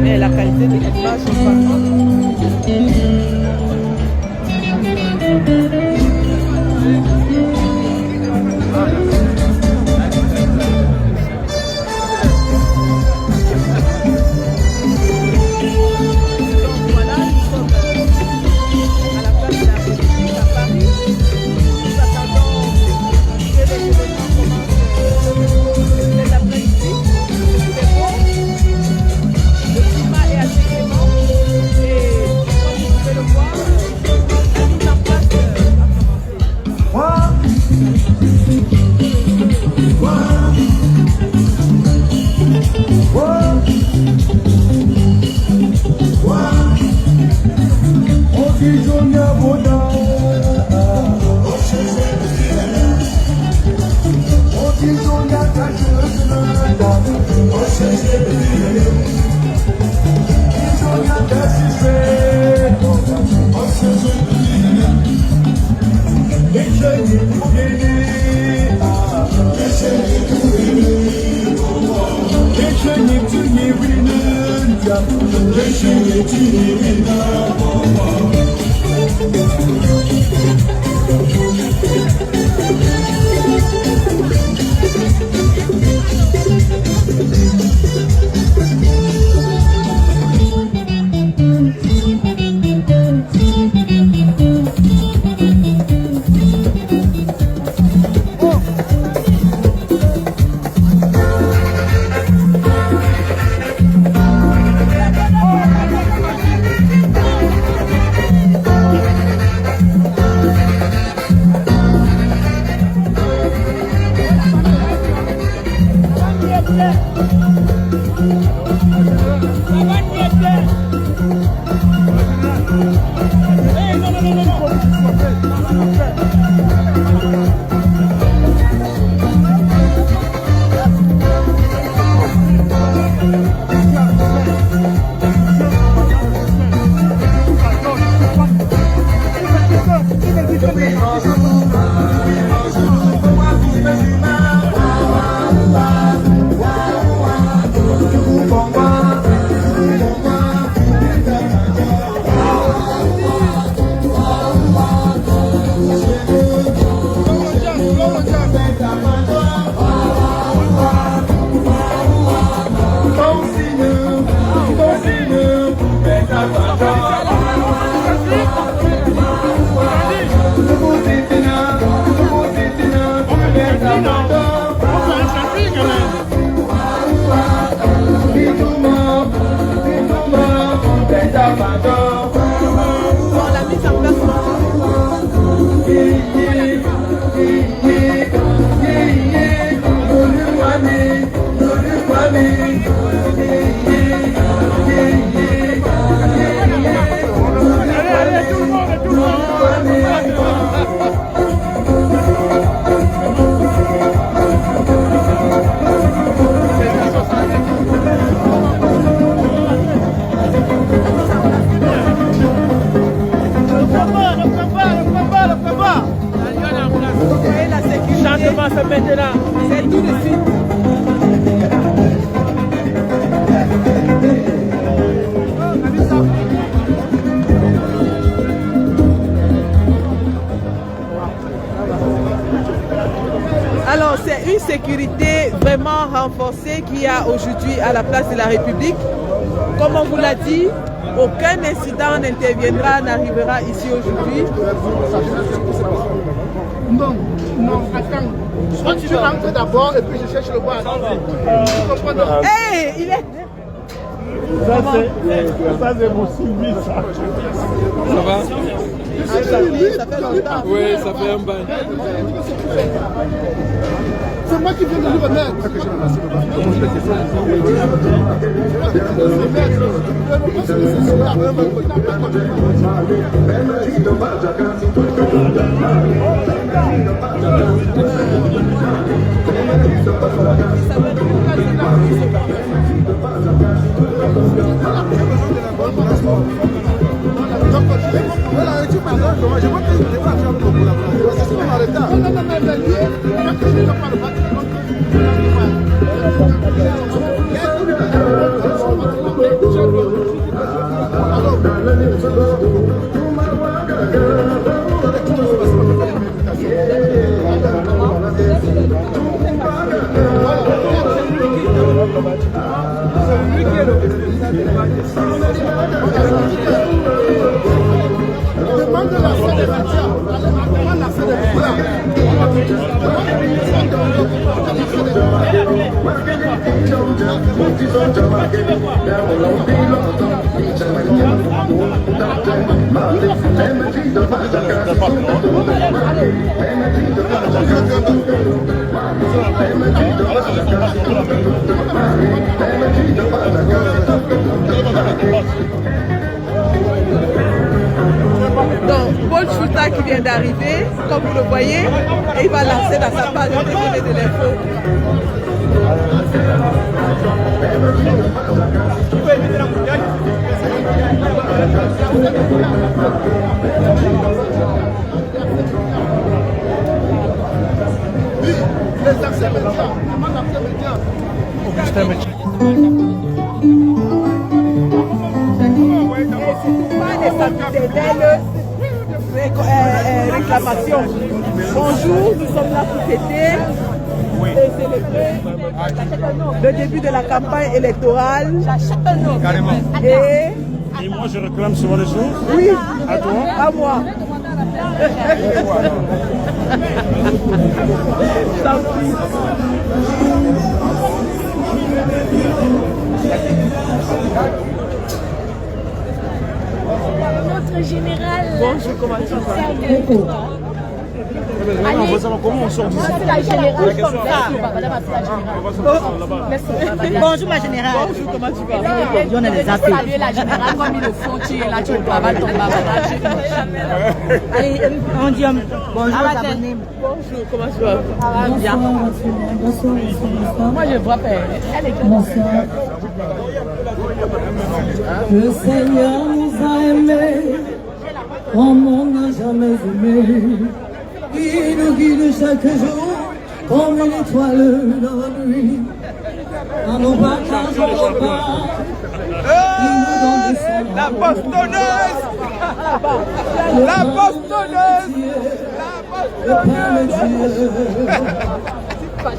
Mais la qualité de l'image, c'est tout de suite. Alors, c'est une sécurité vraiment renforcée qu'il y a aujourd'hui à la place de la République. Comme on vous l'a dit, aucun incident n'arrivera ici aujourd'hui. Non, non, attends. Soit tu rentres d'abord et puis je cherche le bois. Hey, il est... Ça c'est mon Sylvie, ça. Ça va? Ça fait longtemps. Oui, ça fait un bain. C'est moi qui viens de lui remettre. Voilà, tu m'as donné, je vois que je n'ai pas fait un peu pour la place. C'est ce en retard. Non, non, non, non, Donc, Paul Chouta qui vient d'arriver, comme vous le voyez, et il va lancer dans sa page de l'info. Réclamation. Bonjour, nous sommes là pour fêter et célébrer le début de la campagne électorale. Et moi, je réclame souvent les choses. Oui, À toi. à moi. Tant pis. Notre général. Bonjour, comment tu vas? On va savoir comment on sort d'ici. La générale comme ça. Bonjour ma générale. Bonjour, comment tu vas? On a les appels. Saluer la générale comme ils le font, tu es là, tu vas ton Allez, on dit bonjour abonnés. Bonjour, comment tu vas? Ça va bien. Moi je vois pas. Elle est Le Seigneur nous a aimés comme on n'a jamais aimé. Il nous guide chaque jour comme une étoile dans la nuit. À nos bagages, on repart. Il nous donne son La amour. bostonneuse! La bostonneuse! Le Père Dieu.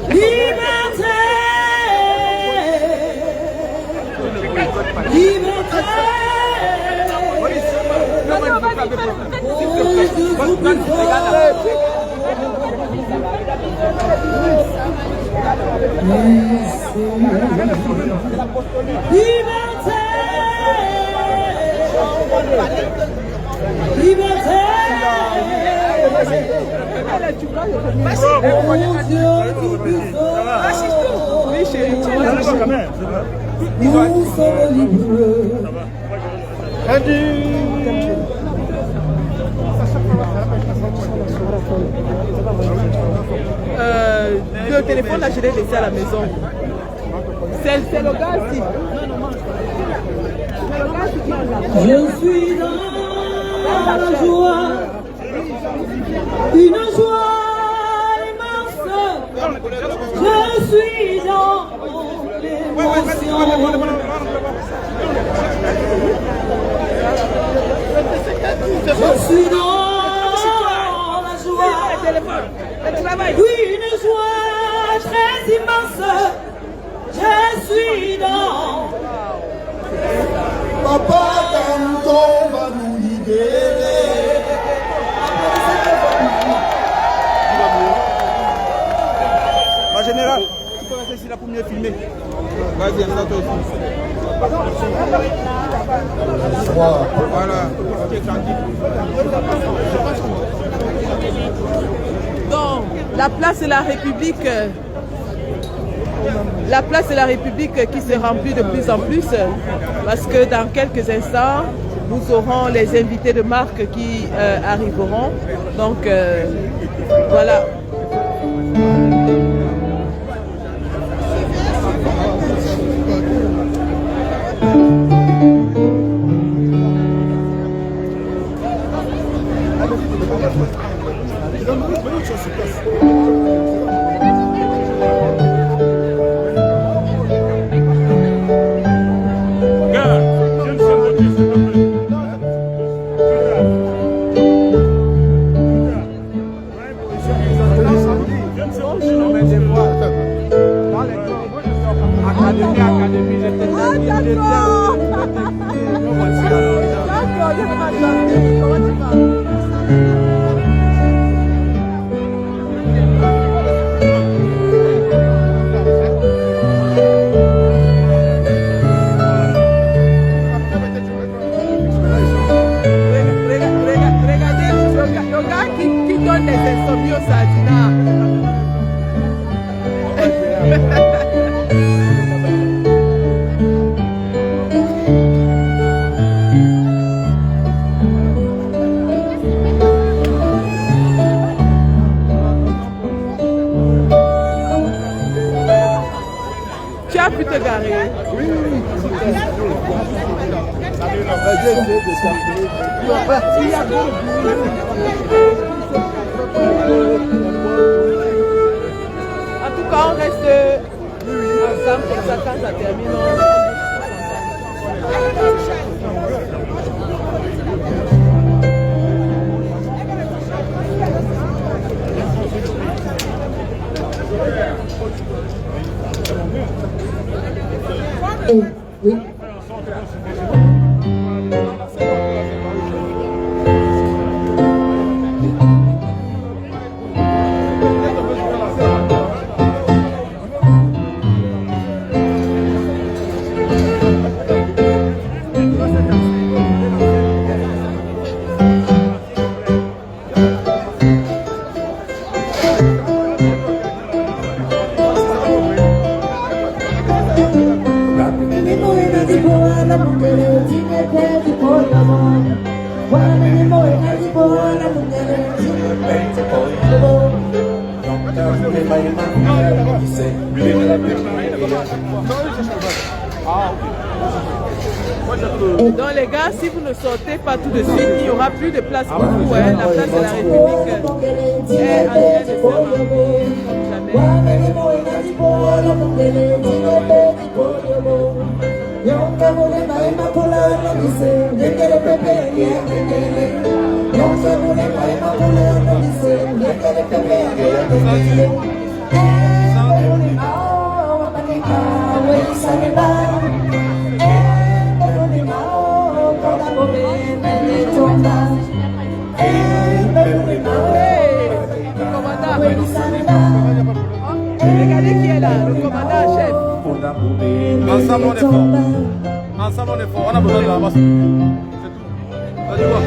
Liberté! Liberté! Oui, chérie, tu vas Nous sommes libres. le téléphone, là, je l'ai laissé à la maison. C'est le gars ici. Je suis dans la joie, une joie immense. Je suis dans l'émotion. Je suis dans la joie, oui, une joie très immense. Je suis dans. Papa Canton va nous libérer. Ma générale, tu peux rester ici là pour mieux filmer. Vas-y, amène toi aussi. Voilà. Ok, tranquille. Donc, la place de la République. La place de la République qui se remplit de plus en plus parce que dans quelques instants, nous aurons les invités de marque qui arriveront. Donc, voilà. pu te garer. En tout cas, on reste ensemble comme ça quand ça termine. Oui. Donc les gars, si vous ne sortez pas tout de suite, il n'y aura plus de place pour vous. Hein. La place de la République est en train de se remplir Regardez qui est là, le commandant en chef. Ensemble on est fort. Ensemble on est fort. On a besoin de la masse. C'est tout. Vas-y, voir.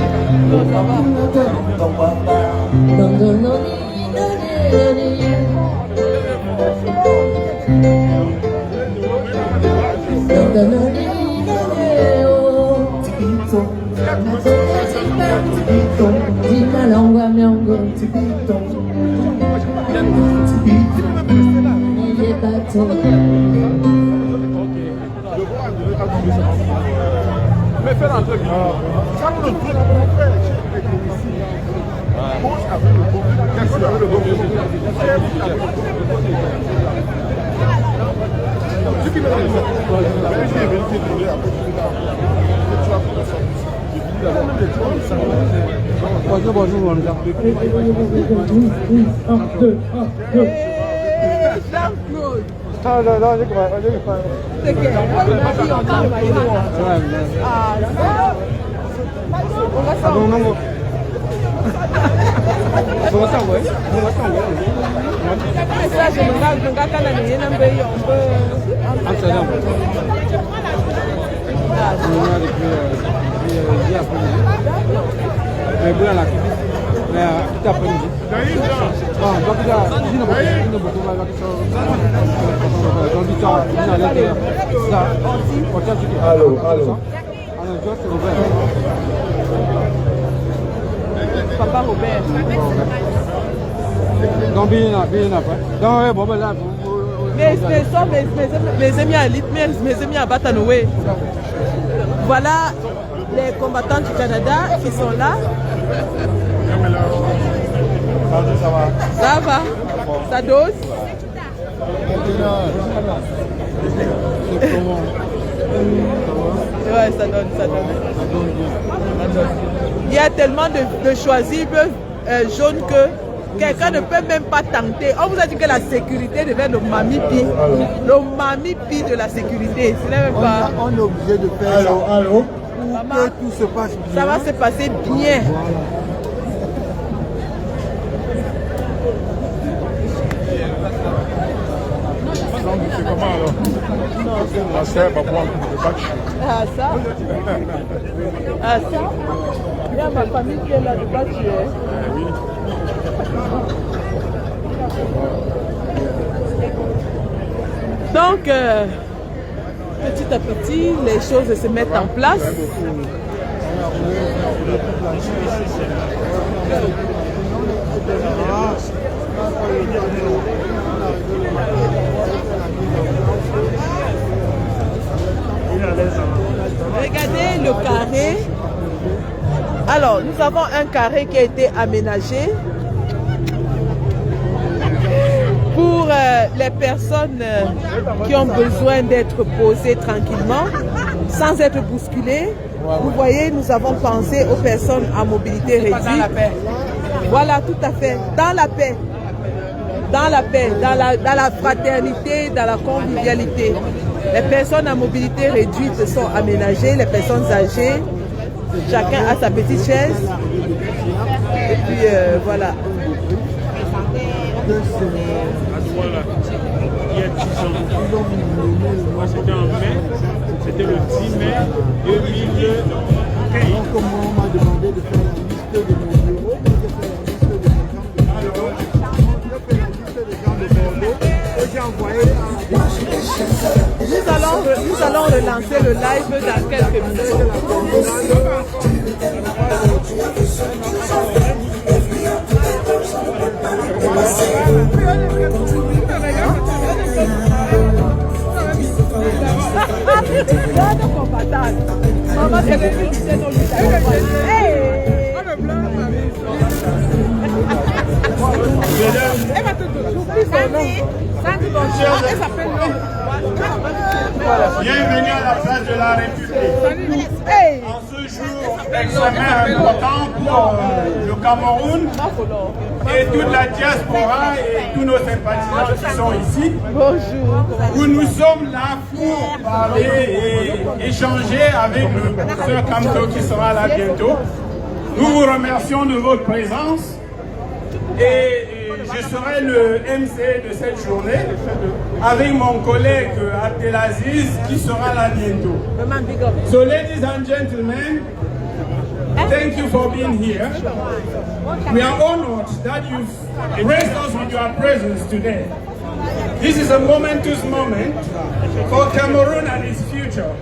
Mais fais rentrer. Bonjour, bonjour, on est là. Jean-Claude. Ah, là, là, j'ai pas. C'est que Allô, allô. Papa Robert. Donc, bien là. Bon, ben là. Mes amis à Elite, mes amis à Batanoué. Voilà les combattants du Canada qui sont là. Ça va. Ça va. Ça dose. Ouais, ça donne. Il y a tellement de choisibles jaunes que quelqu'un ne peut même pas tenter. On vous a dit que la sécurité devait le mamipi. Le mamipi de la sécurité. Ce n'est même pas. On est obligé de faire ça. Allô. Pour que tout se passe bien. Ça va se passer bien. C'est comment alors? Ma soeur va boire le match. Ah ça? Ah ça? Il y a ma famille qui est là de battu. Donc, petit à petit, les choses se mettent en place. carré. Alors, nous avons un carré qui a été aménagé pour les personnes qui ont besoin d'être posées tranquillement, sans être bousculées. Vous voyez, nous avons pensé aux personnes à mobilité réduite. Dans la paix. Voilà, tout à fait. Dans la paix. Dans la paix, dans la fraternité, dans la convivialité. Les personnes à mobilité réduite sont aménagées, les personnes âgées, chacun a sa petite chaise. Et puis voilà. Il y a 10 ans, moi c'était en mai, c'était le 10 mai 2015. Donc, on m'a demandé de faire la liste de mon bureau, de faire la liste de alors, je fais la liste des gens de Bordeaux et j'ai envoyé à... Nous allons relancer le live dans quelques minutes. Maman, c'est venu, tu sais, non, Bienvenue à la place de la République. En ce jour extrêmement important pour le Cameroun et toute la diaspora et tous nos sympathisants qui sont ici. Bonjour. Où nous sommes là pour parler et échanger avec le professeur Kamto qui sera là bientôt. Nous vous remercions de votre présence et je serai le MC de cette journée avec mon collègue Abdelaziz qui sera là bientôt. So ladies and gentlemen, thank you for being here. We are honored that you've graced us with your presence today. This is a momentous moment for Cameroon and its future,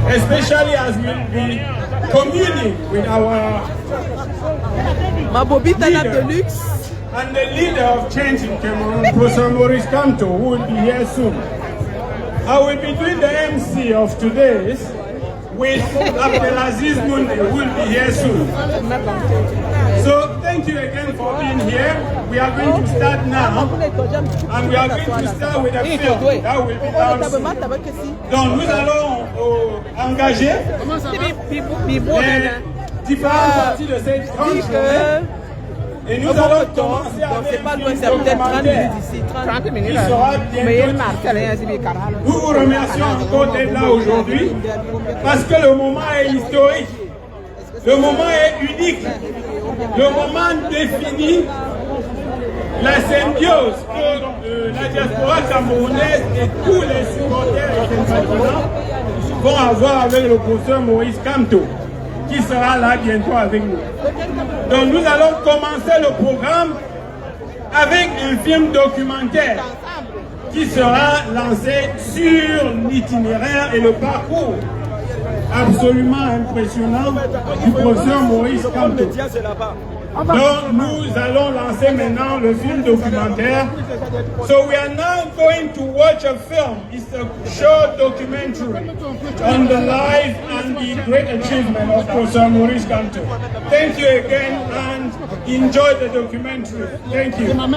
especially as we'll be communing with our leader and the leader of change in Cameroon, Professor Maurice Kamto, who will be here soon. I will be doing the MC of today's with Abdelaziz Munde, who will be here soon. So thank you again for being here. We are going to start now, and we are going to start with a film that will be done soon. Donc nous allons engager les différentes parties de cette grande journée. Et nous allons commencer avec pas loin, c'est peut-être 30 minutes ici. 30 minutes. Qui sera bientôt. Nous vous remercions encore d'être là aujourd'hui parce que le moment est historique. Le moment est unique. Le moment définit la symbiose que la diaspora camerounaise et tous les supporters et sympathisants vont avoir avec le professeur Maurice Kamto, qui sera là bientôt avec nous. Donc nous allons commencer le programme avec un film documentaire qui sera lancé sur l'itinéraire et le parcours absolument impressionnant du professeur Maurice Kamto. Donc nous allons lancer maintenant le film documentaire. So we are now going to watch a film. It's a short documentary on the life and the great achievement of Professor Maurice Kamto. Thank you again and enjoy the documentary. Thank you. Now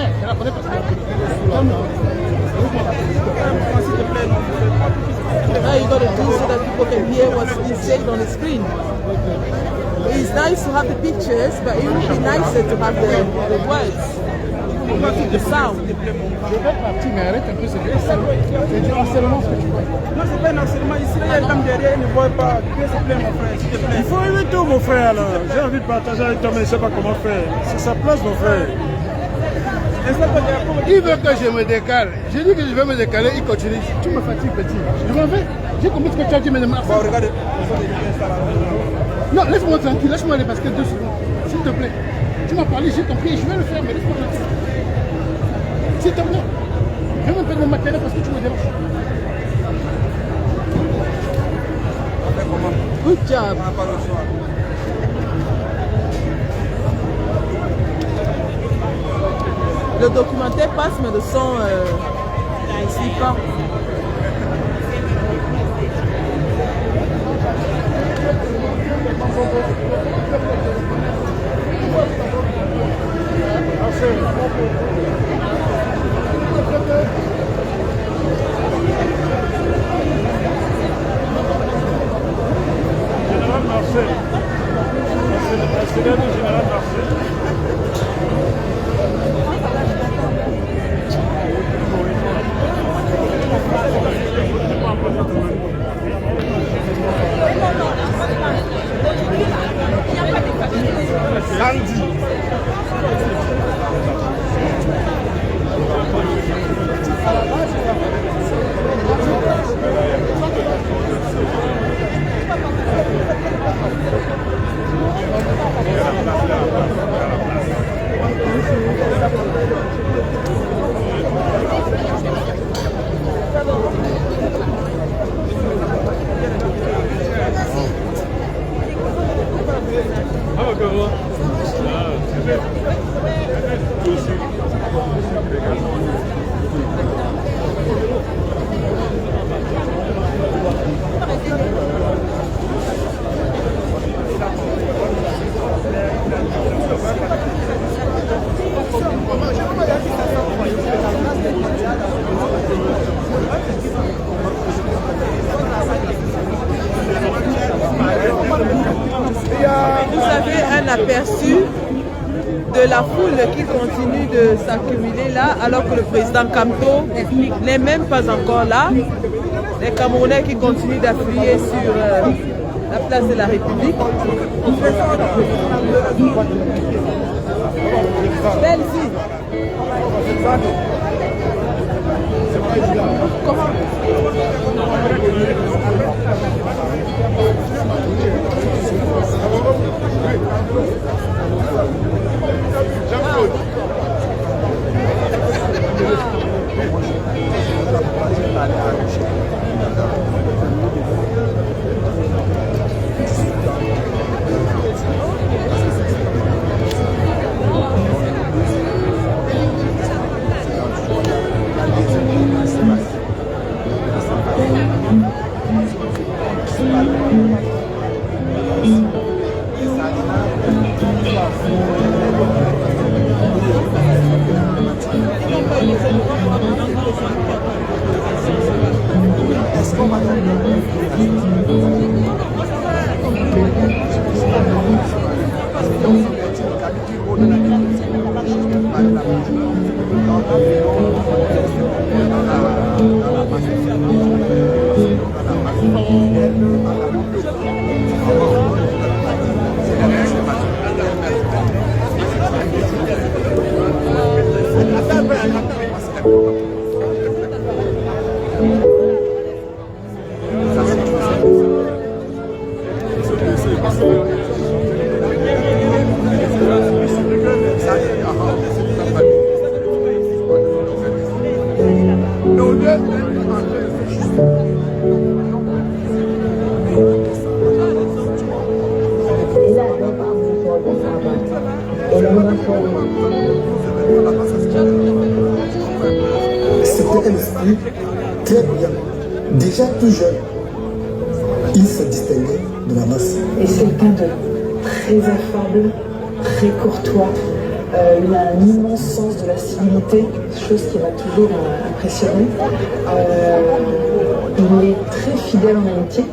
you got to do so that people can hear what's being said on the screen. It's nice to have the pictures, but it would be nicer to have the words, the sound. Je vais partir, mais arrête un peu, c'est du harcèlement ce que tu vois. Non, c'est pas un harcèlement. Ici, il y a une dame derrière, il ne voit pas. S'il te plaît, mon frère, s'il te plaît. Il faut aimer tout, mon frère, là. J'ai envie de partager avec toi, mais je ne sais pas comment faire. C'est sa place, mon frère. Il veut que je me décale. J'ai dit que je vais me décaler, il continue. Tu me fatigues, petit. Je m'en vais. J'ai compris ce que tu as dit, mais ne m'as pas. Regardez. Non, laisse-moi tranquille, laisse-moi aller parce que 2 secondes. S'il te plaît. Tu m'as parlé, j'ai compris, je vais le faire, mais laisse-moi tranquille. S'il te plaît. Je vais me perdre mon matériel parce que tu me déranges. Good job. Le documentaire passe, mais le son ne suit pas. la foule qui continue de s'accumuler là, alors que le président Kamto n'est même pas encore là. Les Camerounais qui continuent d'affluer sur la place de la République. Belle-ci. Comment? C'était un esprit très brillant. Déjà tout jeune, il se distinguait de la masse. Et c'est quelqu'un de très affable, très courtois. Il a un immense sens de la civilité, chose qui m'a toujours impressionné. Il est très fidèle en amitié.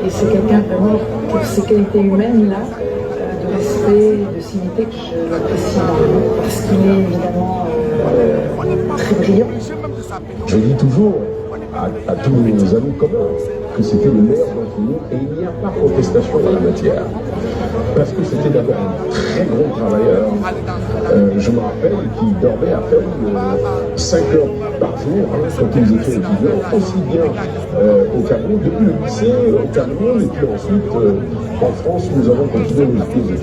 Et c'est quelqu'un vraiment, pour ses qualités humaines-là, de respect, de civilité que je l'apprécie énormément. Parce qu'il est évidemment très brillant. Je dis toujours à tous nos amis communs que c'était le meilleur d'entre nous et il n'y a pas contestation dans la matière. Parce que c'était d'abord un très gros travailleur. Je me rappelle qu'il dormait à peine 5 heures par jour quand ils étaient étudiants, aussi bien au Cameroun, depuis le lycée au Cameroun, et puis ensuite en France, nous avons continué nos études.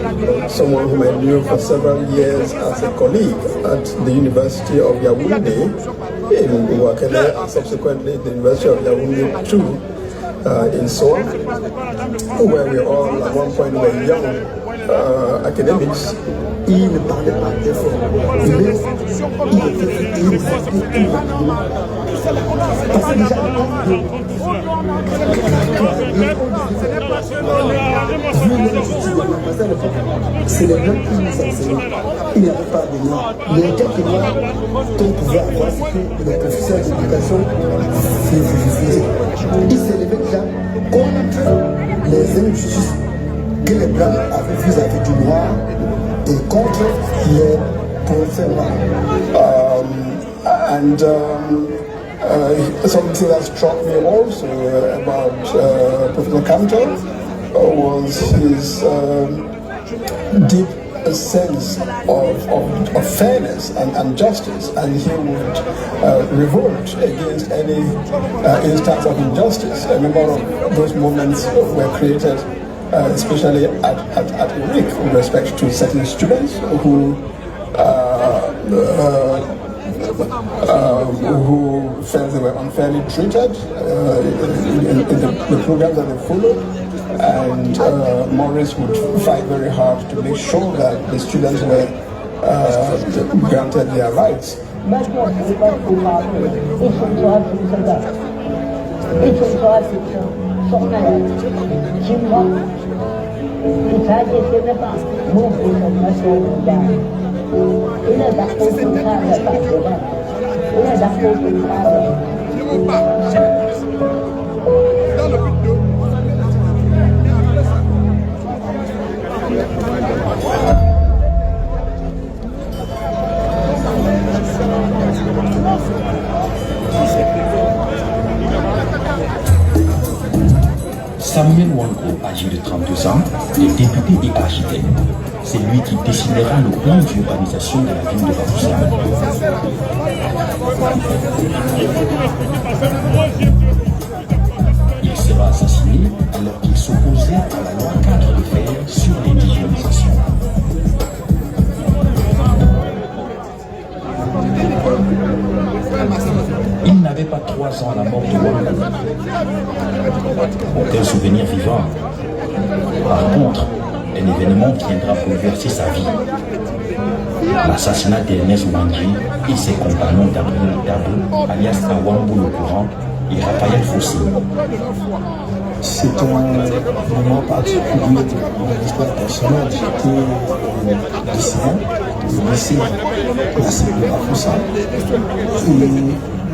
Someone whom I knew for several years as a colleague at the University of Yaoundé in Ouakene, and subsequently the University of Yaoundé too. In Seoul, where we all at one point were young academics. Il ne parlait pas très fort, mais il était parce que déjà c'est les mêmes qui nous enseignaient. Il n'y avait pas de noms. Les quelques noms qu'on pouvait avoir, c'était les professeurs d'éducation physique. Il s'élevait déjà contre les injustices que les Blancs avaient vis-à-vis du noir et contre les professeurs noirs. Something that struck me also about Professor Kamto was his deep sense of fairness and justice, and he would revolt against any instance of injustice. A number of those moments were created, especially at UNIC, with respect to certain students who felt they were unfairly treated in the programs that they followed. And Maurice would fight very hard to make sure that the students were granted their rights. Samuel Wango, âgé de 32 ans, est député et architecte. C'est lui qui décidera le plan d'urbanisation de la ville de Bafoussam. Il sera assassiné alors qu'il s'opposait à la loi cadre de fer sur l'individualisation. Il n'avait pas 3 ans à la mort de Wango. Aucun souvenir vivant. Par contre, un événement viendra bouleverser sa vie. L'assassinat d'Ernest Ouandji et ses compagnons Gabriel Dabo, alias Awambo le Courant, et Raphaël Fossi. C'est un moment particulier de l'histoire personnelle. J'étais lycéen, au lycée classé de Bafoussam.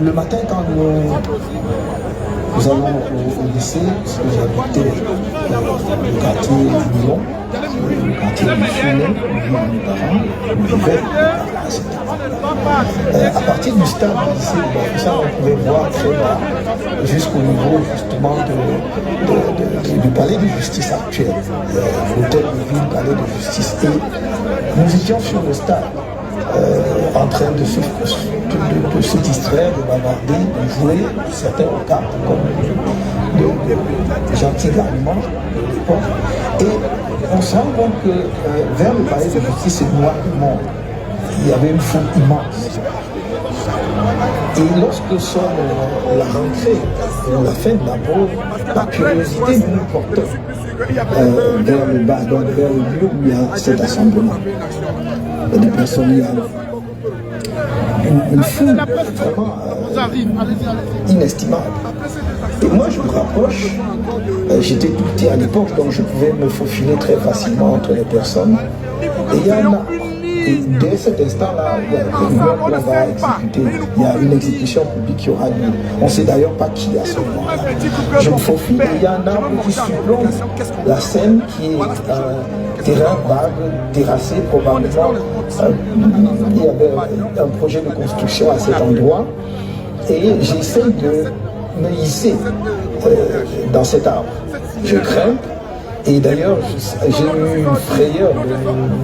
Et le matin, quand nous allons au lycée, parce que j'habitais le quartier du Milon, le quartier du Founet, où mes parents vivaient à cette époque. À partir du stade du lycée de Bafoussam, on pouvait voir très bas jusqu'au niveau justement du palais de justice actuel, l'hôtel de ville, palais de justice. Et nous étions sur le stade. En train de se distraire, de bavarder, de jouer certains au cap comme de gentils garnements de l'époque. Et on se rend compte que vers le palais de justice, c'est noir du monde. Il y avait une foule immense. Et lorsque sonne la rentrée, ou la fin de la pause, par curiosité, nous nous portons vers le bas, donc vers le lieu où il y a cet assemblement. Il y a des personnes, il y a une foule vraiment inestimable. Et moi, je me rapproche, j'étais tout petit à l'époque, donc je pouvais me faufiler très facilement entre les personnes. Et il y en a. Et dès cet instant-là, il y a une loi qu'on va exécuter. Il y a une exécution publique qui aura lieu. On ne sait d'ailleurs pas qui à ce moment-là. Je me faufile et il y a un arbre qui surplombe la scène qui est terrain vague, terrassé probablement. Il y avait un projet de construction à cet endroit. Et j'essaie de me hisser dans cet arbre. Je grimpe. Et d'ailleurs, j'ai eu une frayeur,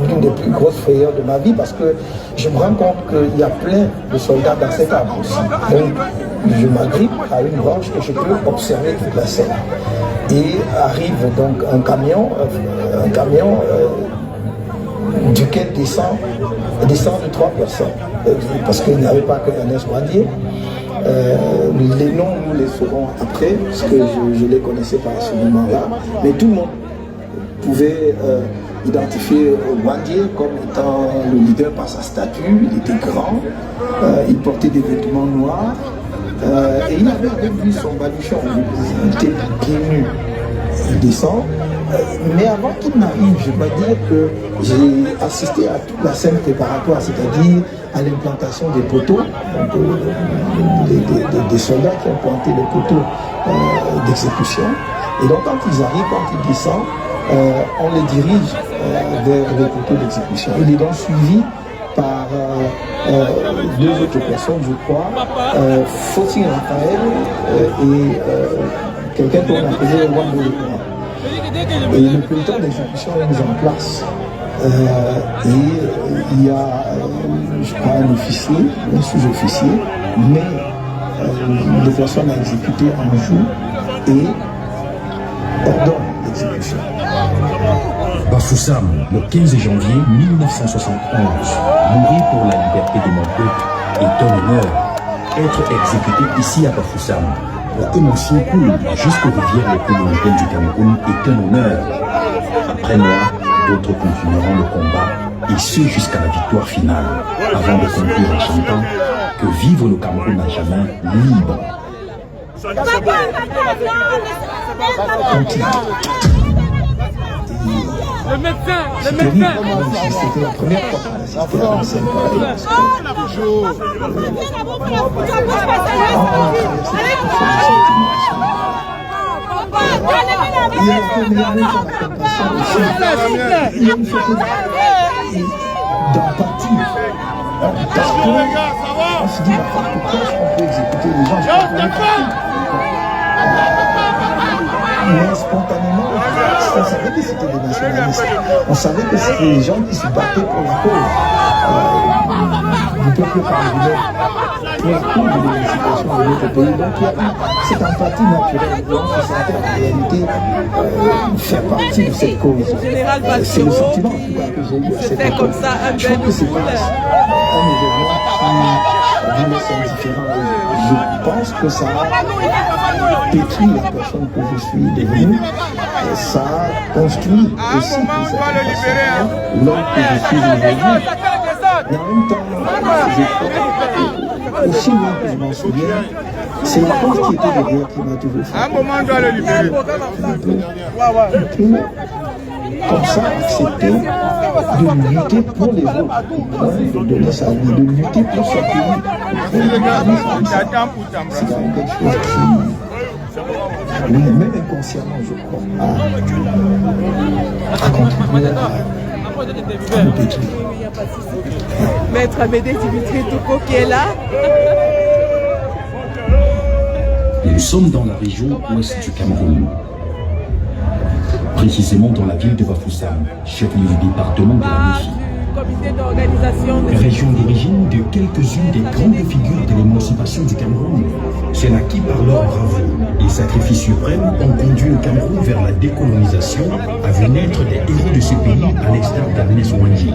l'une des plus grosses frayeurs de ma vie, parce que je me rends compte qu'il y a plein de soldats dans cet arbre aussi. Donc, je m'agrippe à une branche et je peux observer toute la scène. Et arrive donc un camion duquel descendent 3 personnes, parce qu'il n'y avait pas que Ernest Ouandji. Les noms, nous les saurons après, parce que je ne les connaissais pas à ce moment-là. Mais tout le monde pouvait identifier Ouandji comme étant le leader par sa statue. Il était grand, il portait des vêtements noirs, et il avait avec lui son baluchon. Il était pieds nus. Il descend. Mais avant qu'il n'arrive, je dois dire que j'ai assisté à toute la scène préparatoire, c'est-à-dire à l'implantation des poteaux, donc, des soldats qui ont planté les poteaux d'exécution. Et donc quand ils arrivent, quand ils descendent, on les dirige vers les poteaux d'exécution. Il est donc suivi par 2 autres personnes, je crois, Fossi Raphaël et quelqu'un qu'on appelait Awambo le Courant. Et le peloton d'exécution est mis en place. Et il y a, je crois, un officier, un sous-officier, mais les personnes à exécuter en jouent et ordonnent l'exécution. Bafoussam, le 15 janvier 1971, mourir pour la liberté de mon peuple est un honneur. Être exécuté ici à Bafoussam, pour que mon sang coule jusqu'aux rivières les plus lointaines du Cameroun est un honneur. Après moi, d'autres continueront le combat, et ce jusqu'à la victoire finale, avant de conclure en chantant que vive le Cameroun à jamais libre. Le médecin. C'était la première fois qu'on a assisté à une d'empathie. Parce qu'on se dit, pourquoi on peut exécuter les gens? Mais spontanément, on savait que c'était des nationalistes. On savait que c'était des gens qui se battaient pour la cause du peuple camerounais, pour la cause de l'émancipation de notre pays. Donc il y a eu cette empathie naturelle. Donc on sentait en réalité faire partie de cette cause. C'est le sentiment que j'ai eu à cette époque. Je crois que c'est pas un événement qui nous laisse indifférents. Je pense que ça a pétri la personne que je suis devenue. Et ça a construit aussi l'homme que je suis aujourd'hui. Mais en même temps, aussi loin que je m'en souviens, c'est la cause qui était derrière qui m'a toujours fait. Un moment, doit le libérer. Comme ça, accepter de lutter pour les autres, de donner sa vie, de lutter pour son pays. C'est quand même quelque chose qui, oui, même inconsciemment, je crois, a contribué à nous détruire. Maître Amédée Dimitri Toko qui est là. Nous sommes dans la région ouest du Cameroun, précisément dans la ville de Bafoussam, chef-lieu du département de la Mifi. Région d'origine de quelques-unes des grandes figures de l'émancipation du Cameroun. C'est là qui, par leur bravoure et sacrifice suprême, ont conduit le Cameroun vers la décolonisation, a vu naître des héros de ce pays à l'extérieur d'Agnès Wangi.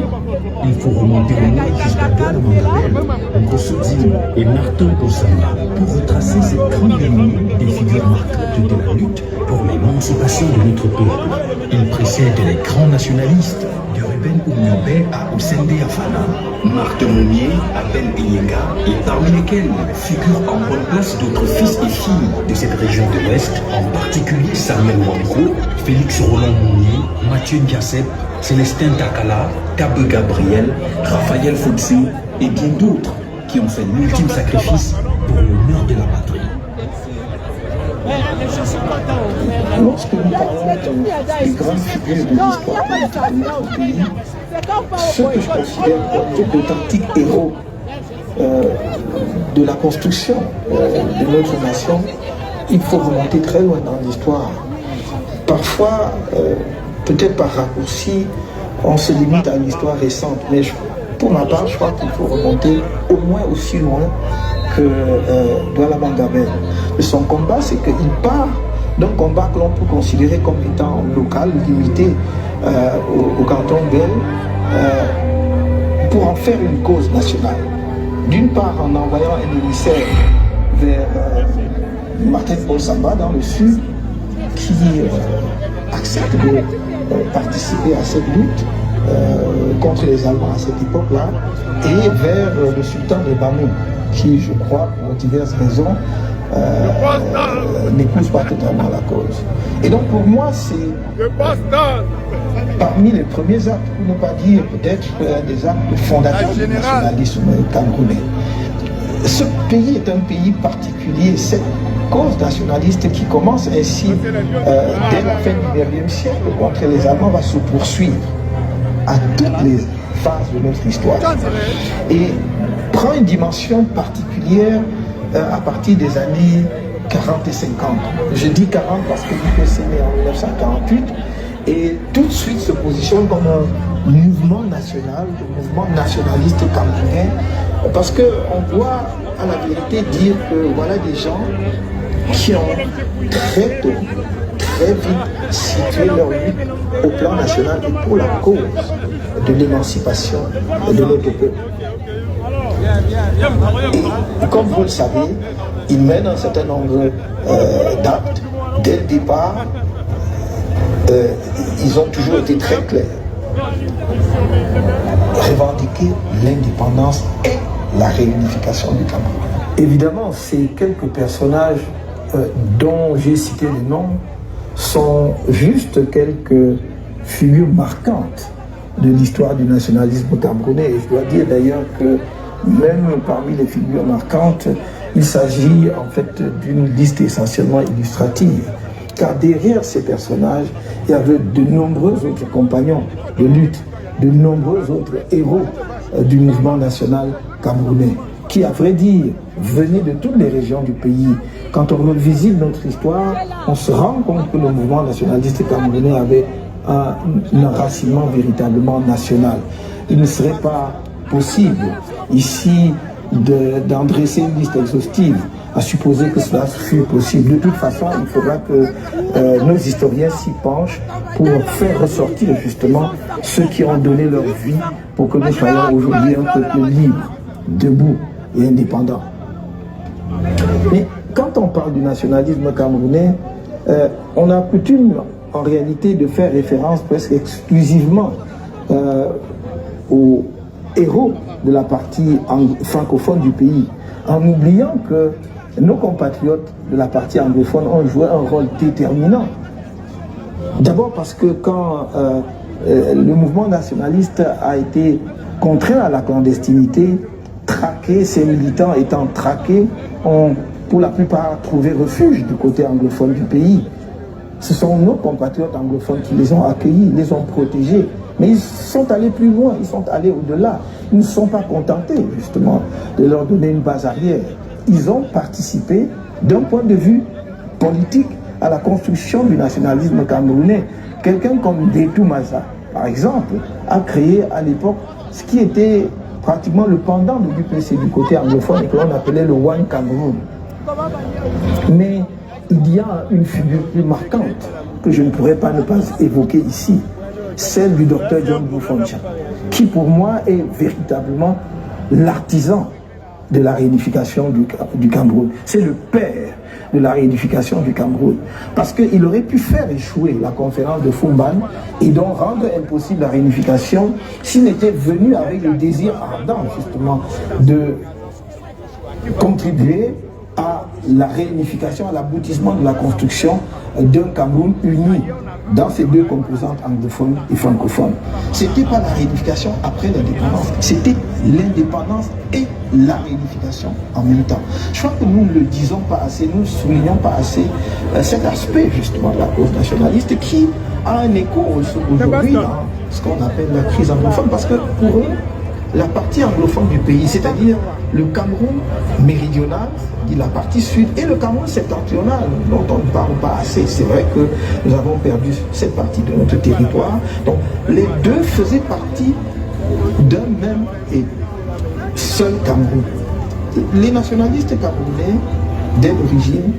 Il faut remonter au moins jusqu'à Douala Mangabel, Ngossodine et Martin Kosamba pour retracer ces grands lignes des figures marquantes de la lutte pour l'émancipation de notre peuple. Il précède les grands nationalistes, de Ruben Oumyobé à Ousende Afana, Martin Mounier à Ben Iyenga, et parmi lesquels figurent en bonne place d'autres fils et filles de cette région de l'Ouest, en particulier Samuel Wanko, Félix Roland Mounier, Mathieu Ndiasep, Célestin Takala, Kabe Gabriel, Raphaël Foutsi et bien d'autres qui ont fait l'ultime sacrifice pour l'honneur de la patrie. Lorsque nous parlons des grandes figures de l'histoire de notre pays, ceux que je considère comme d'authentiques héros de la construction de notre nation, il faut remonter très loin dans l'histoire. Parfois, peut-être par raccourci, on se limite à l'histoire récente, mais pour ma part, je crois qu'il faut remonter au moins aussi loin que Douala Mangabel. Son combat, c'est qu'il part d'un combat que l'on peut considérer comme étant local, limité au canton Bel, pour en faire une cause nationale. D'une part, en envoyant un émissaire vers Martin Kosamba dans le sud, qui accepte de participer à cette lutte contre les Allemands à cette époque-là, et vers le sultan de Bamou, qui, je crois, pour diverses raisons, n'épouse pas totalement la cause. Et donc pour moi, c'est parmi les premiers actes, pour ne pas dire peut-être des actes fondateurs du nationalisme camerounais. Ce pays est un pays particulier. Cette cause nationaliste qui commence ainsi dès la fin du XIXe siècle contre les Allemands va se poursuivre à toutes les phases de notre histoire et prend une dimension particulière à partir des années 40 et 50. Je dis 40 parce que l'UPC est né en 1948 et tout de suite se positionne comme un mouvement national, un mouvement nationaliste camerounais, parce qu'on doit à la vérité dire que voilà des gens qui ont très tôt, très vite situé leur lutte au plan national et pour la cause de l'émancipation de notre peuple. Et comme vous le savez, ils mènent un certain nombre d'actes. Dès le départ, ils ont toujours été très clairs. Revendiquer l'indépendance et la réunification du Cameroun. Évidemment, ces quelques personnages dont j'ai cité les noms sont juste quelques figures marquantes de l'histoire du nationalisme camerounais. Et je dois dire d'ailleurs que même parmi les figures marquantes, il s'agit en fait d'une liste essentiellement illustrative. Car derrière ces personnages, il y avait de nombreux autres compagnons de lutte, de nombreux autres héros du mouvement national camerounais qui, à vrai dire, venaient de toutes les régions du pays. Quand on revisite notre histoire, on se rend compte que le mouvement nationaliste camerounais avait un enracinement véritablement national. Il ne serait pas possible ici d'en dresser une liste exhaustive, à supposer que cela fût possible. De toute façon, il faudra que nos historiens s'y penchent pour faire ressortir justement ceux qui ont donné leur vie pour que nous soyons aujourd'hui un peuple libre, debout et indépendant. Mais quand on parle du nationalisme camerounais, on a coutume en réalité de faire référence presque exclusivement aux héros de la partie francophone du pays, en oubliant que nos compatriotes de la partie anglophone ont joué un rôle déterminant. D'abord parce que quand le mouvement nationaliste a été contraint à la clandestinité, traqué, ces militants étant traqués, ont pour la plupart trouvé refuge du côté anglophone du pays. Ce sont nos compatriotes anglophones qui les ont accueillis, les ont protégés. Mais ils sont allés plus loin, ils sont allés au-delà. Ils ne sont pas contentés, justement, de leur donner une base arrière. Ils ont participé, d'un point de vue politique, à la construction du nationalisme camerounais. Quelqu'un comme Détou Maza, par exemple, a créé à l'époque ce qui était pratiquement le pendant de l'UPC du côté anglophone et que l'on appelait le One Cameroun. Mais il y a une figure plus marquante que je ne pourrais pas ne pas évoquer ici, celle du docteur John Boufoncha, qui pour moi est véritablement l'artisan de la réunification du Cameroun. C'est le père de la réunification du Cameroun. Parce qu'il aurait pu faire échouer la conférence de Fumban et donc rendre impossible la réunification s'il était venu avec le désir ardent justement de contribuer à la réunification, à l'aboutissement de la construction d'un Cameroun uni dans ses deux composantes anglophones et francophones. Ce n'était pas la réunification après l'indépendance, c'était l'indépendance et la réunification en même temps. Je crois que nous ne le disons pas assez, nous ne soulignons pas assez cet aspect justement de la cause nationaliste qui a un écho aujourd'hui dans ce qu'on appelle la crise anglophone, parce que pour eux, la partie anglophone du pays, c'est-à-dire le Cameroun méridional, dit la partie sud, et le Cameroun septentrional, dont on ne parle pas assez. C'est vrai que nous avons perdu cette partie de notre territoire. Donc les deux faisaient partie d'un même et seul Cameroun. Les nationalistes camerounais, dès l'origine,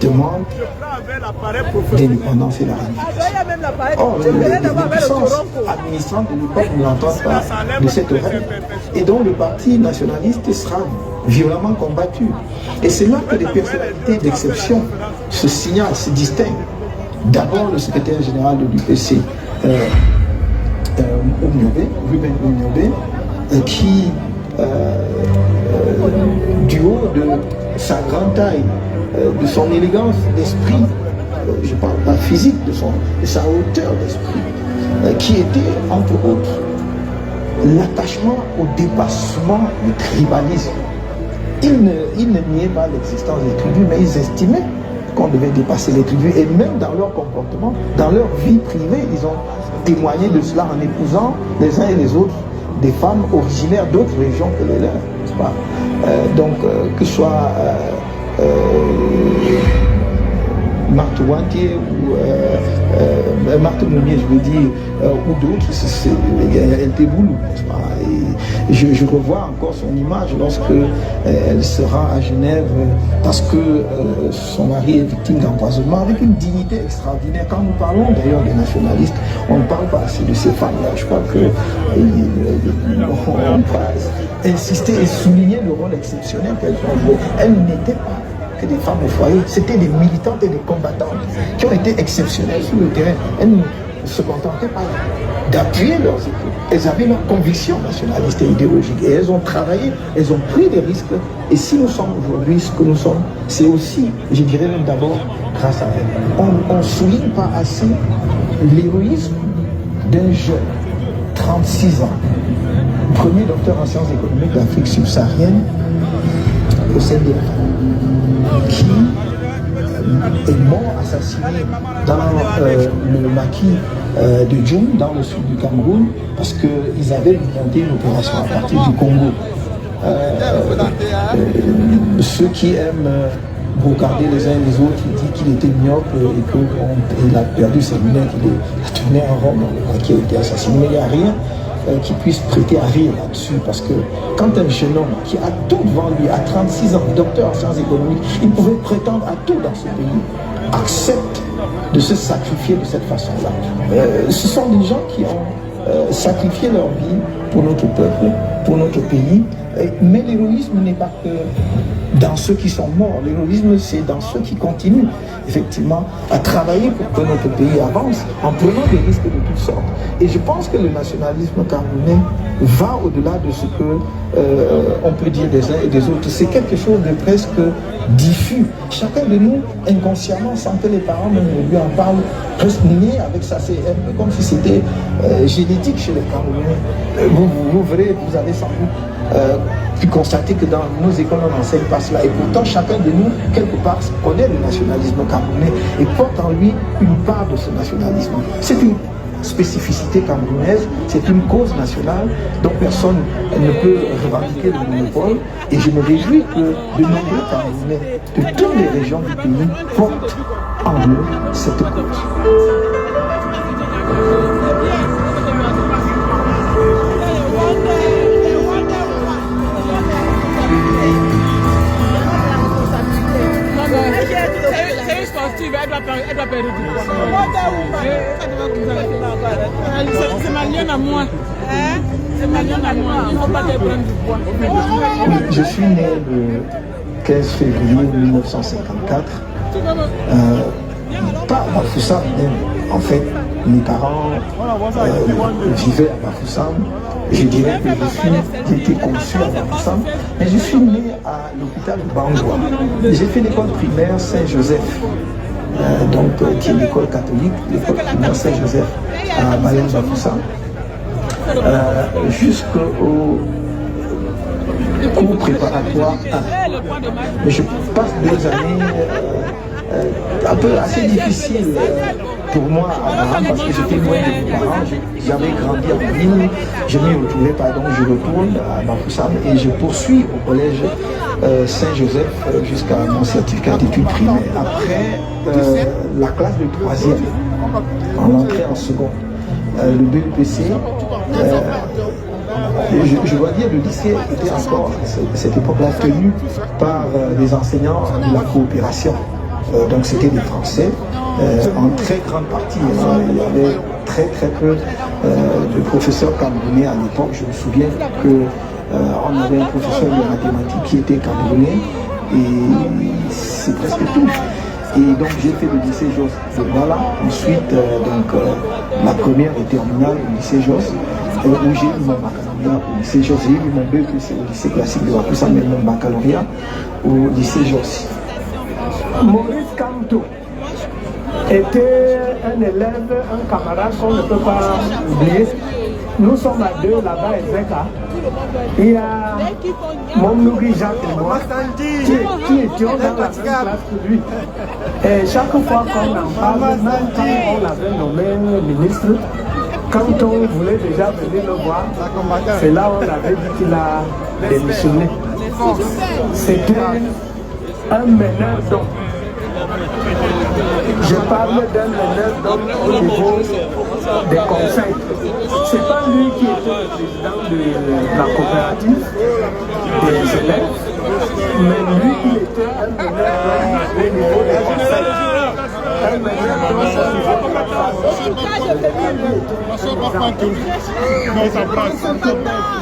demandent l'indépendance et la réunification. Or, les puissances administrantes de l'époque ne l'entendent pas de cette oreille. Et donc le parti nationaliste sera violemment combattu. Et c'est là que les personnalités d'exception se signalent, se distinguent. D'abord le secrétaire général de l'UPC, Ruben Ouniobe, qui, du haut de sa grande taille, de son élégance d'esprit, je ne parle pas physique, de sa hauteur d'esprit, qui était entre autres l'attachement au dépassement du tribalisme. Ils ne niaient pas l'existence des tribus, mais ils estimaient qu'on devait dépasser les tribus, et même dans leur comportement, dans leur vie privée, ils ont témoigné de cela en épousant les uns et les autres des femmes originaires d'autres régions que les leurs, n'est-ce pas? Donc, que ce soit Marthe Wantier ou Marthe Mounier, je veux dire, ou d'autres, elle était boulou, n'est-ce pas? Et je revois encore son image lorsque elle sera à Genève parce que son mari est victime d'empoisonnement, avec une dignité extraordinaire. Quand nous parlons d'ailleurs des nationalistes, on ne parle pas assez de ces femmes-là. Je crois que on peut insister et souligner le rôle exceptionnel qu'elles ont joué. Elles n'étaient pas que des femmes au foyer, c'était des militantes et des combattantes qui ont été exceptionnelles sur le terrain. Elles ne se contentaient pas d'appuyer leurs équipes. Elles avaient leur conviction nationaliste et idéologique. Et elles ont travaillé, elles ont pris des risques. Et si nous sommes aujourd'hui ce que nous sommes, c'est aussi, je dirais même d'abord, grâce à elles. On ne souligne pas assez l'héroïsme d'un jeune, 36 ans, premier docteur en sciences économiques d'Afrique subsaharienne, au sein de qui est mort assassiné dans le maquis de Djoum, dans le sud du Cameroun, parce qu'ils avaient monté une opération à partir du Congo. ceux qui aiment regarder les uns les autres, il dit qu'il était myope et qu'il a perdu ses lunettes, il a tourné en rond dans le braquet, il a été assassiné. Mais il n'y a rien qui puisse prêter à rire là-dessus, parce que quand un jeune homme qui a tout devant lui, à 36 ans, docteur en sciences économiques, il pouvait prétendre à tout dans ce pays, accepte de se sacrifier de cette façon-là. Ce sont des gens qui ont sacrifié leur vie pour notre peuple, pour notre pays, mais l'héroïsme n'est pas que dans ceux qui sont morts, l'héroïsme c'est dans ceux qui continuent effectivement à travailler pour que notre pays avance en prenant des risques de toutes sortes. Et je pense que le nationalisme camerounais va au-delà de ce que on peut dire des uns et des autres. C'est quelque chose de presque diffus. Chacun de nous, inconsciemment, sans que les parents même lui en parlent, presque né avec ça. C'est un peu comme si c'était génétique chez les Camerounais. Vous verrez, vous avez sans doute pu constater que dans nos écoles on n'enseigne pas cela. Et pourtant, chacun de nous, quelque part, connaît le nationalisme camerounais et porte en lui une part de ce nationalisme. C'est une spécificité camerounaise, c'est une cause nationale dont personne ne peut revendiquer le monopole. Et je me réjouis que de nombreux Camerounais de toutes les régions du pays portent en eux cette cause. Elle doit perdre du poids. C'est ma lienne à moi. C'est ma lienne à moi. Il ne faut pas qu'elle prenne du poids. Je suis né le 15 février 1954. Pas à Bafoussam même. En fait, mes parents vivaient à Bafoussam. Je dirais que j'ai été conçu à Bafoussam, mais je suis né à l'hôpital de Bangoua. J'ai fait l'école primaire Saint-Joseph, qui est l'école catholique, l'école primaire Saint-Joseph à Bafoussam, jusqu'au cours préparatoire 1. Mais je passe 2 années assez difficiles pour moi à Baham, parce que j'étais loin de mes parents, j'avais grandi en ville, je m'y retrouvais, je retourne à Bafoussam et je poursuis au collège Saint-Joseph jusqu'à mon certificat d'études primaires. Après la classe de 3e, en entrée en seconde, le BEPC, je dois dire, le lycée était encore à cette époque-là tenu par des enseignants de la coopération. Donc c'était des Français, en très grande partie. Il y avait très peu de professeurs camerounais à l'époque. Je me souviens qu'on avait un professeur de mathématiques qui était camerounais et c'est presque tout. Et donc j'ai fait le lycée Jos de Bala, ensuite la première et terminale au lycée Jos, où j'ai eu mon baccalauréat au lycée Jos. J'ai eu mon BEPC au lycée classique de Bafoussam, mais mon baccalauréat au lycée Jos. Maurice Kamto était un élève, un camarade qu'on ne peut pas oublier. Nous sommes à 2 là-bas à Zeka. Il y a Momnouri Jacques et moi qui étions dans la même classe que lui. Et chaque fois qu'on en parle, même quand on l'avait nommé ministre, quand on voulait déjà venir le voir, c'est là où on avait dit qu'il a démissionné. C'était un meneur d'hommes. Je parle d'un meneur d'hommes au niveau des conseils. Ce n'est pas lui qui était le président de la coopérative des élèves, mais lui il était un meneur d'hommes au niveau des conseils. Un meneur d'hommes au niveau des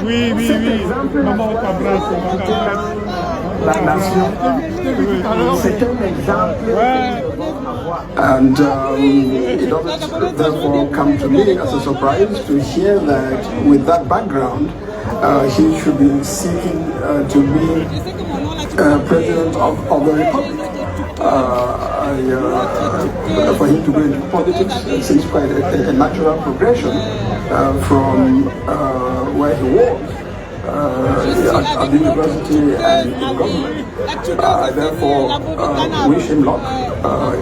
oui. Maman, on t'embrasse. La nation. C'est un exemple. And it doesn't therefore come to me as a surprise to hear that with that background, he should be seeking to be president of the republic. For him to go into politics, it seems quite a natural progression from where he was. at the university and in government. I therefore wish him luck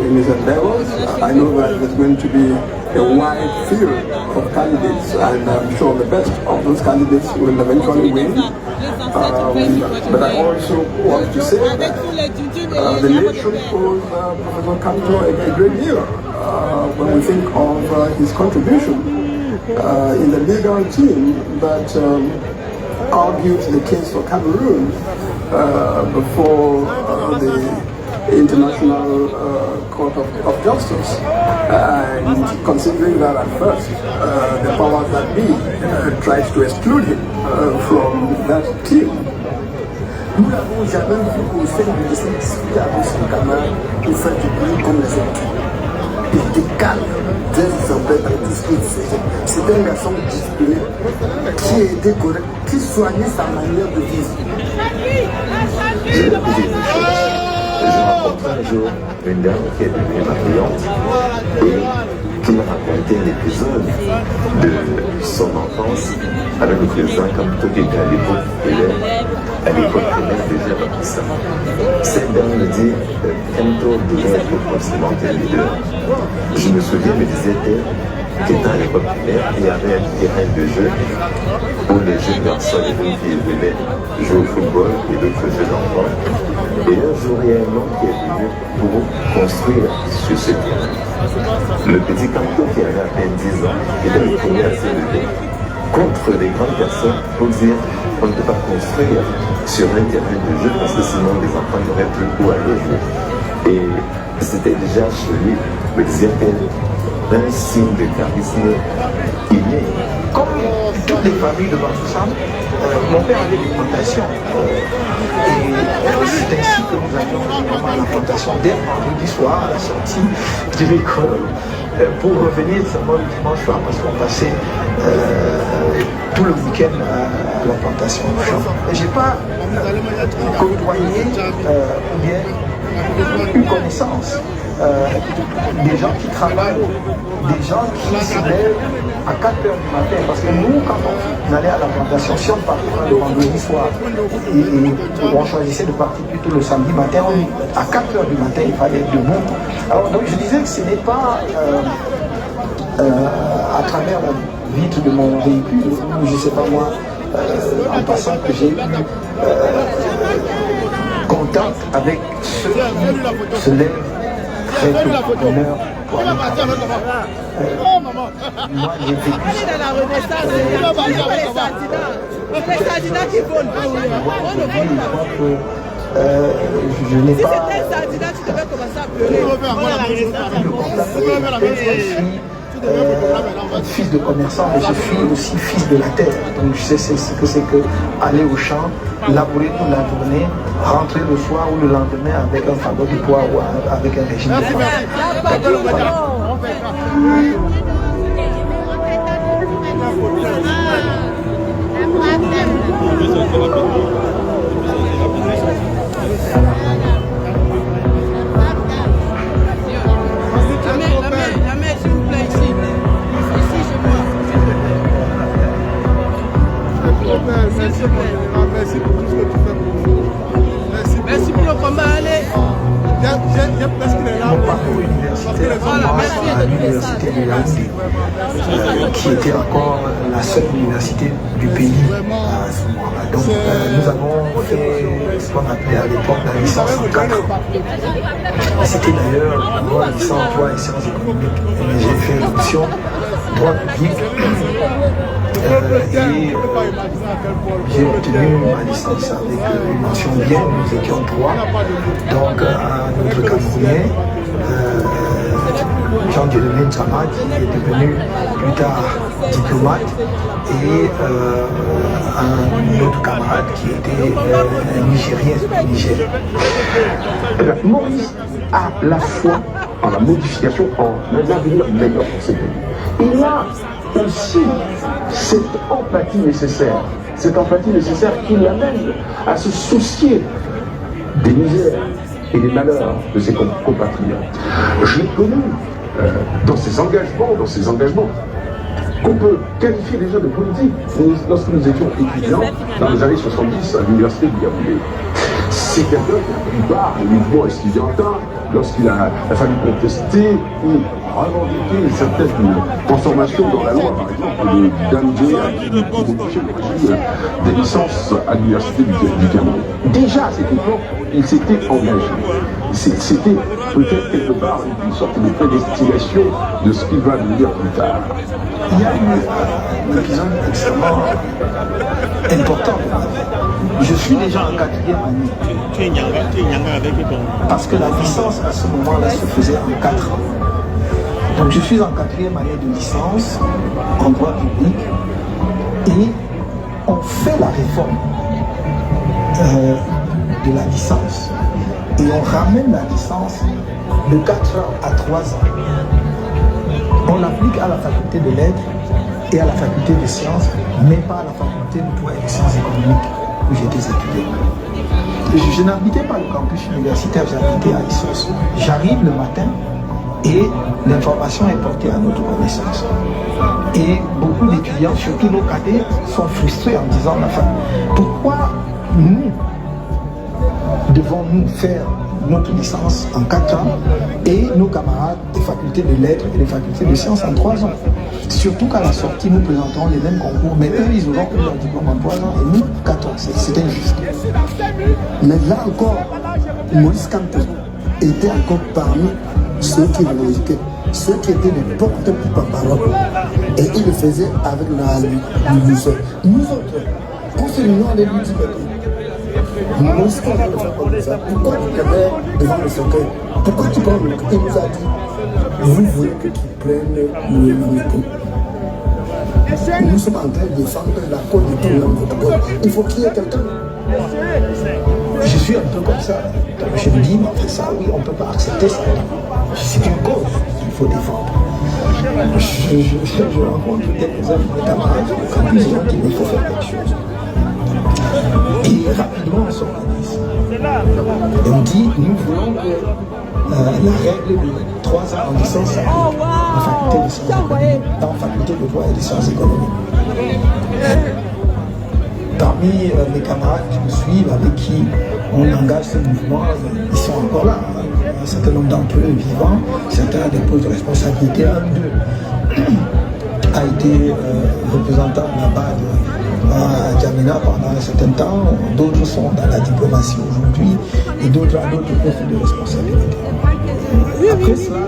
in his endeavors. I know that there's going to be a wide field of candidates, and I'm sure the best of those candidates will eventually win. But I also want to say that the nation owes Professor Kanto a great deal when we think of his contribution in the legal team that argued the case for Cameroon before the International Court of Justice. And considering that at first the powers that be tried to exclude him from that team. Nous n'avons jamais vu au sein de cette dispute avec son camarade au sein du pays comme les autres. Il était calme, très exemplaire dans tout ce qu'il faisait. C'était un garçon discipliné, qui était correct, qui soignait sa manière de vivre. Je rencontre un jour une dame qui est devenue ma cliente et qui m'a raconté l'épisode de son enfance avec le président Kamto qui était à l'époque à l'école primaire de Jabapissa. Cette dame me dit Kamto devait être forcément un leader. Je me souviens, me disait-elle, qu'étant à l'école primaire, il y avait un terrain de jeu où les jeunes garçons et les filles venaient jouer au football et d'autres jeux d'enfants. Et un jour, il y a un homme qui est venu pour construire sur ce terrain. Le petit Kamto qui avait à peine 10 ans était le premier à se lever contre les grandes personnes pour dire on ne peut pas construire sur un terrain de jeu parce que sinon les enfants n'auraient plus où aller jouer. Et c'était déjà chez lui, me disait-elle, un signe de charisme inné. Comme toutes les familles de Bafoussam, mon père avait des plantations. Et c'est ainsi que nous avions vraiment la plantation dès vendredi soir à la sortie de l'école. Pour revenir seulement le dimanche soir parce qu'on passait tout le week-end à la plantation. Et je n'ai pas côtoyé ou bien une connaissance des gens qui travaillent, des gens qui se lèvent à 4 h du matin. Parce que nous, quand on allait à la plantation, si on partait le vendredi soir et on choisissait de partir plutôt le samedi matin, à 4 h du matin, il fallait être debout. Alors donc je disais que ce n'est pas à travers la vitre de mon véhicule, ou je ne sais pas moi, en passant que j'ai eu contact avec ceux qui se lèvent très tôt, une heure pour aller travailler. Moi j'ai vécu ça. Les candidats qui volent. Je n'ai pas... Si c'était un candidat, tu devais commencer à pleurer. Fils de commerçant, mais je suis aussi fils de la terre. Donc je sais ce que c'est que aller au champ, labourer toute la journée, rentrer le soir ou le lendemain avec un fardeau de poids ou avec un régime de poids. Donc voilà. La mère, s'il vous plaît, ici. Ici, chez moi. Merci pour tout ce que tu fais pour nous. Merci pour le combat, allez. J'ai presque les larmes. Mon parcours universitaire commence à l'université de Yaoundé, qui était encore la seule université du pays à ce moment-là. Donc nous avons fait ce qu'on appelait à l'époque la licence en 4 ans. C'était d'ailleurs moi licence droit et sciences économiques. J'ai fait une option droit public et j'ai obtenu ma licence avec une mention bien. Nous étions 3. Donc notre Camerounais, Jean-Dieudonné Nzama, qui est devenu plus tard diplomate, et un autre camarade qui était nigérien du Niger. Maurice a la foi en la modification, en un avenir meilleur pour ce pays. Il a aussi cette empathie nécessaire qui l'amène à se soucier des misères et des malheurs de ses compatriotes. Je l'ai connu dans ses engagements qu'on peut qualifier déjà de politique. Lorsque nous étions étudiants, dans les années 70, à l'université de Yaoundé, c'est quelqu'un qui a pris part au mouvement estudiantin lorsqu'il a fallu contester ou revendiquer une certaine transformation dans la loi, par exemple, d'Alger pour modifier le régime des licences à l'université du Cameroun. Déjà à cette époque, il s'était engagé. C'était peut-être quelque part une sorte de prédestination de ce qu'il va devenir plus tard. Il y a eu un épisode extrêmement important. Je suis déjà en 4e année. Parce que la licence à ce moment-là se faisait en 4 ans. Donc je suis en 4e année de licence en droit public et on fait la réforme de la licence et on ramène la licence de 4 ans à 3 ans. On l'applique à la faculté de lettres et à la faculté de sciences, mais pas à la faculté de droit et des sciences économiques où j'étais étudiant. Je n'habitais pas le campus universitaire, j'habitais à Issos. J'arrive le matin et l'information est portée à notre connaissance. Et beaucoup d'étudiants, surtout nos cadets, sont frustrés en disant pourquoi nous devons-nous faire notre licence en 4 ans et nos camarades des facultés de lettres et des facultés de sciences en 3 ans. Surtout qu'à la sortie, nous présenterons les mêmes concours, mais eux, ils auront leur diplôme en 3 ans et nous, 4 ans. C'est injuste. Mais là encore, Maurice Kamto était encore parmi ceux qui revendiquaient, ceux qui étaient les porte-parole. Et il le faisait avec l'illusion. Nous autres, pour ce moment, on est lui dit Maurice Kamto le fait comme ça. Pourquoi tu cadais devant le cercueil? Pourquoi tu prends le micro? Il nous a dit vous voulez que tu prennes le micro. Nous sommes en train de défendre la cause de tout le monde. Il faut qu'il y ait quelqu'un. Je suis un peu comme ça. Donc je me dis, mais après ça, oui, on ne peut pas accepter ça. C'est une cause qu'il faut défendre. Je rencontre des amis, des camarades, des campus, qui disent qu'il faut faire quelque chose. Et rapidement, on s'organise. Et on dit, nous voulons que la règle de 3 ans en licence s'applique en faculté de sciences économiques, en faculté de droit et de sciences économiques. Parmi mes camarades qui me suivent, avec qui on engage ce mouvement, ils sont encore là. Un certain nombre d'entre eux vivants, certains des postes de responsabilité. Un d'eux a été représentant là-bas à Djamena pendant un certain temps. D'autres sont dans la diplomatie aujourd'hui et d'autres à d'autres postes de responsabilité. Après cela,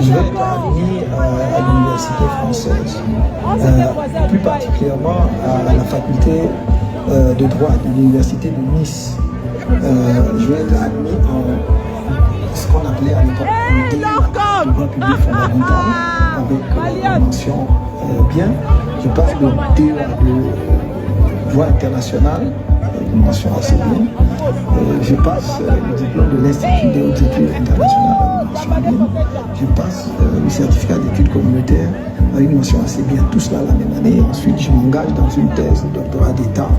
je vais être admis à l'université française, plus particulièrement à la faculté de droit de l'université de Nice. Je vais être admis en ce qu'on appelait à l'époque le droit public fondamental, avec la mention bien. Je passe le DEA de droit international, une mention assez bien. Je passe le diplôme de l'Institut des hautes études internationales, une mention bien. Je passe le certificat d'études communautaires à une mention assez bien. Tout cela la même année. Ensuite, je m'engage dans une thèse de doctorat d'État.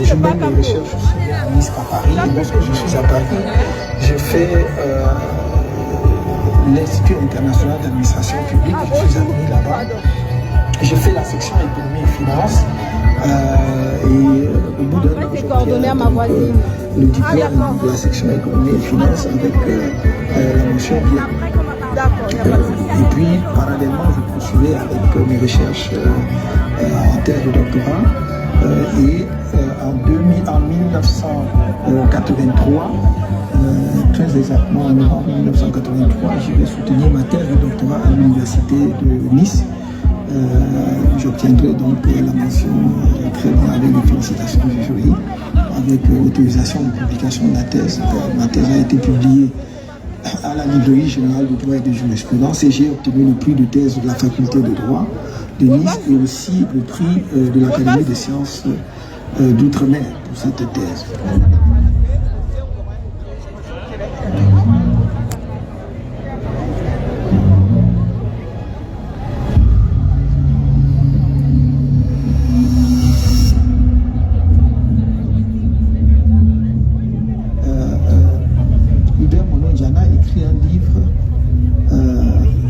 Je mène des recherches aussi à Nice à Paris. Et lorsque je suis à Paris, je fais l'Institut international d'administration publique. Je suis admis là-bas. Je fais la section économie et finance. Et au bout d'un an, j'obtiens le diplôme de la section économie et finance avec la mention bien. Et puis, parallèlement, je poursuivais avec mes recherches en thèse de doctorat. Et en 1983, très exactement en novembre 1983, je vais soutenir ma thèse de doctorat à l'université de Nice. J'obtiendrai donc la mention très bien avec les félicitations du jury, avec l'autorisation de publication de la thèse. Ma thèse a été publiée à la Librairie générale de droit et de jurisprudence et j'ai obtenu le prix de thèse de la faculté de droit de Nice et aussi le prix de l'Académie des sciences d'outre-mer pour cette thèse.